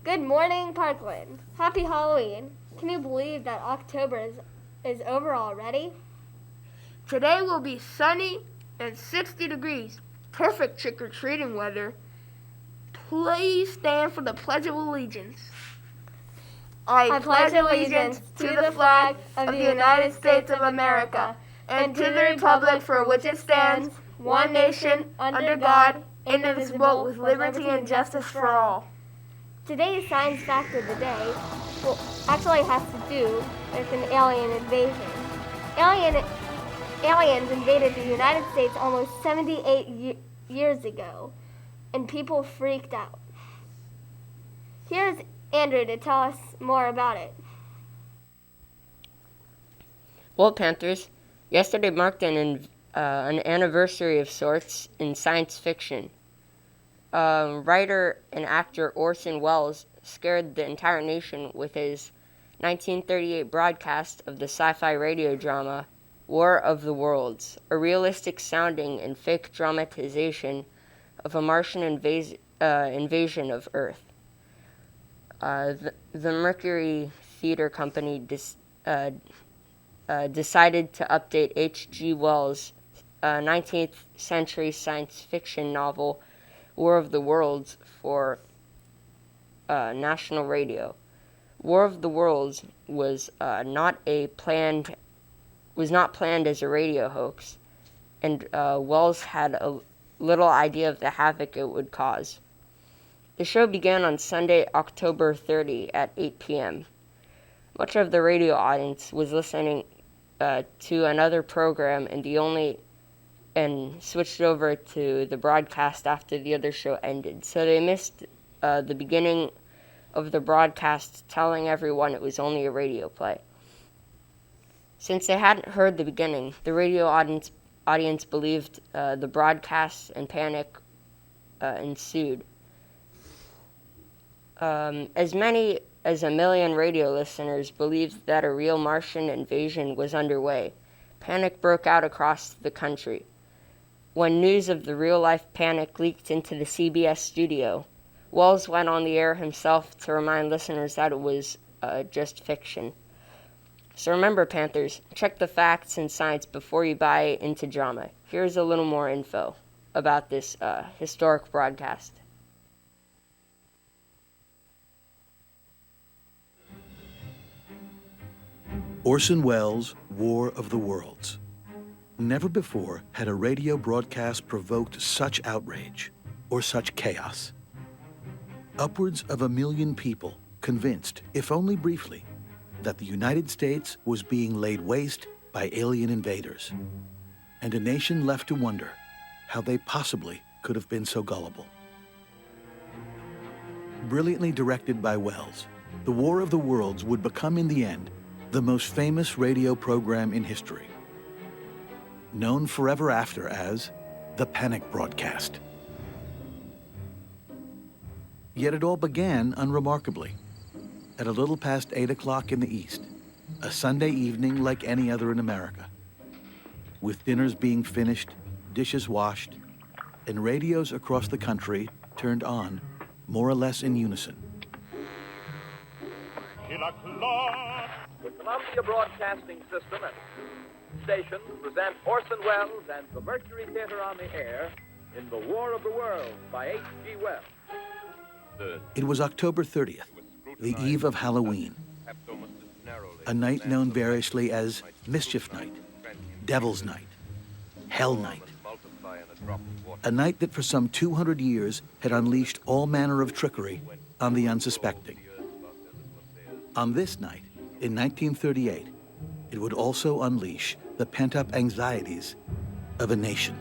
Good morning, Parkland. Happy Halloween. Can you believe that October is over already? Today will be sunny and 60 degrees. Perfect trick-or-treating weather. Please stand for the Pledge of Allegiance. I pledge allegiance to the flag of the United States of America and to the republic for which it stands, one nation, under God, indivisible, with liberty and justice for all. Today's science fact of the day actually has to do with an alien invasion. Aliens invaded the United States almost 78 years ago, and people freaked out. Here's Andrew to tell us more about it. Well, Panthers, yesterday marked an anniversary of sorts in science fiction. Writer and actor Orson Welles scared the entire nation with his 1938 broadcast of the sci-fi radio drama War of the Worlds, a realistic sounding and fake dramatization of a Martian invasion of Earth. The Mercury Theater Company decided to update H.G. Wells' 19th century science fiction novel War of the Worlds for national radio. War of the Worlds was not planned as a radio hoax, and Wells had a little idea of the havoc it would cause. The show began on Sunday, October 30 at 8 p.m. Much of the radio audience was listening to another program and switched over to the broadcast after the other show ended. So they missed the beginning of the broadcast telling everyone it was only a radio play. Since they hadn't heard the beginning, the radio audience believed the broadcast, and panic ensued. As many as 1 million radio listeners believed that a real Martian invasion was underway. Panic broke out across the country. When news of the real-life panic leaked into the CBS studio, Wells went on the air himself to remind listeners that it was just fiction. So remember, Panthers, check the facts and science before you buy into drama. Here's a little more info about this historic broadcast. Orson Welles' War of the Worlds. Never before had a radio broadcast provoked such outrage or such chaos. Upwards of 1 million people convinced, if only briefly, that the United States was being laid waste by alien invaders, and a nation left to wonder how they possibly could have been so gullible. Brilliantly directed by Welles, the War of the Worlds would become in the end the most famous radio program in history, known forever after as the Panic Broadcast. Yet it all began unremarkably at a little past 8 o'clock in the East, a Sunday evening like any other in America, with dinners being finished, dishes washed, and radios across the country turned on more or less in unison. The Columbia Broadcasting System and stations present Orson Welles and the Mercury Theater on the air in The War of the Worlds by H.G. Wells. It was October 30th, the eve of Halloween, a night known variously as Mischief Night, Devil's Night, Hell Night, a night that for some 200 years had unleashed all manner of trickery on the unsuspecting. On this night, in 1938, it would also unleash the pent-up anxieties of a nation.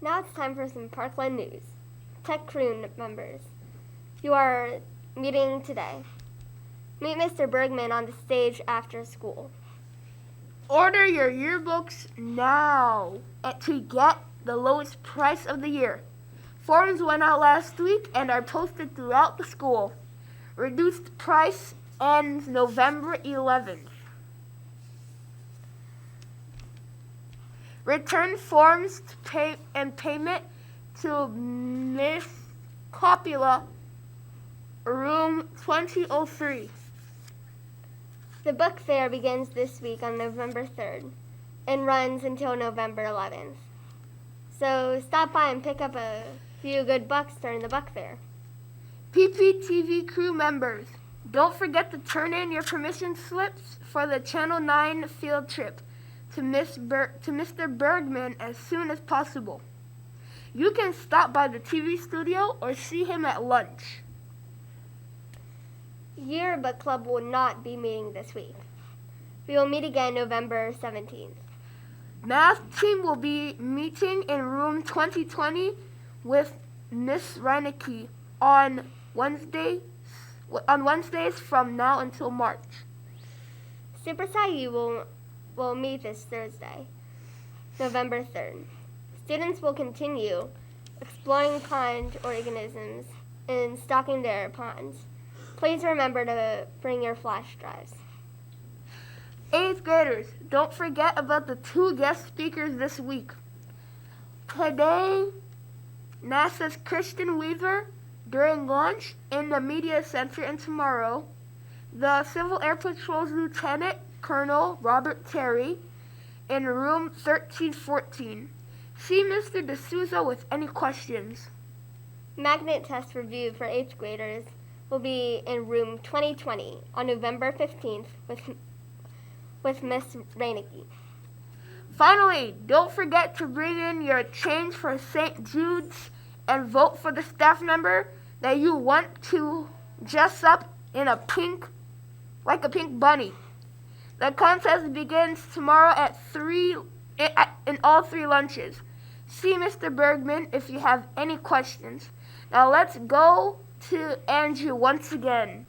Now it's time for some Parkland news. Tech crew members, you are meeting today. Meet Mr. Bergman on the stage after school. Order your yearbooks now to get the lowest price of the year. Forms went out last week and are posted throughout the school. Reduced price ends November 11th. Return forms to pay and payment to Miss Coppola, room 2003. The book fair begins this week on November 3rd and runs until November 11th. So stop by and pick up a few good books during the book fair. PPTV crew members, don't forget to turn in your permission slips for the Channel 9 field trip to Mr. Bergman as soon as possible. You can stop by the TV studio or see him at lunch. Yearbook Club will not be meeting this week. We will meet again November 17th. Math team will be meeting in room 2020 with Miss Reinecke on Wednesdays from now until March. Super Saiyu will meet this Thursday, November 3rd. Students will continue exploring pond organisms and stocking their ponds. Please remember to bring your flash drives. 8th graders, don't forget about the 2 guest speakers this week. Today, NASA's Kristen Weaver during lunch in the Media Center, and tomorrow, the Civil Air Patrol's Lieutenant Colonel Robert Terry in room 1314. See Mr. D'Souza with any questions. Magnet test review for 8th graders will be in room 2020 on November 15th with Miss Reinecke. Finally, don't forget to bring in your change for St. Jude's and vote for the staff member that you want to dress up in like a pink bunny. The contest begins tomorrow at 3 in all 3 lunches. See Mr. Bergman if you have any questions. Now let's go to Andrew once again.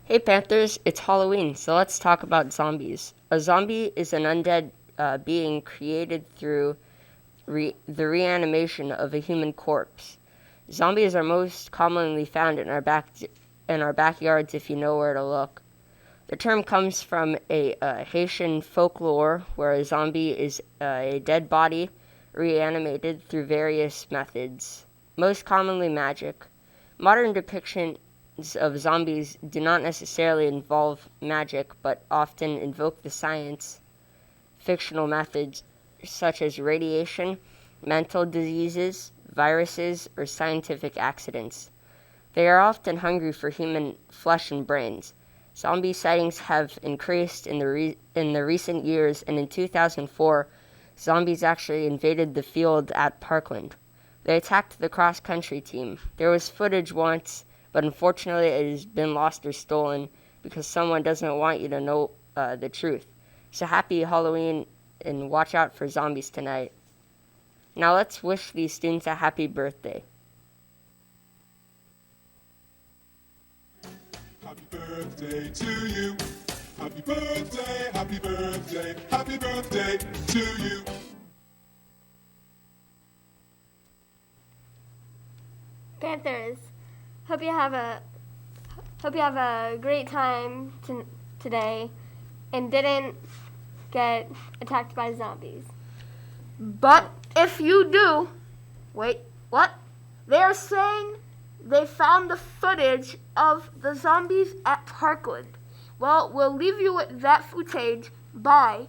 Hey Panthers, it's Halloween, so let's talk about zombies. A zombie is an undead being created through the reanimation of a human corpse. Zombies are most commonly found in our backyards if you know where to look. The term comes from a Haitian folklore where a zombie is a dead body reanimated through various methods, most commonly magic. Modern depictions of zombies do not necessarily involve magic, but often invoke the science, fictional methods such as radiation, mental diseases, viruses, or scientific accidents. They are often hungry for human flesh and brains. Zombie sightings have increased in the recent years, and in 2004, zombies actually invaded the field at Parkland. They attacked the cross-country team. There was footage once, but unfortunately it has been lost or stolen because someone doesn't want you to know the truth. So happy Halloween, and watch out for zombies tonight. Now let's wish these students a happy birthday. Happy birthday to you. Happy birthday, happy birthday, happy birthday to you. Panthers, hope you have a great time today and didn't get attacked by zombies. But if you do, wait, what? They're saying they found the footage of the zombies at Parkland. Well, we'll leave you with that footage. Bye.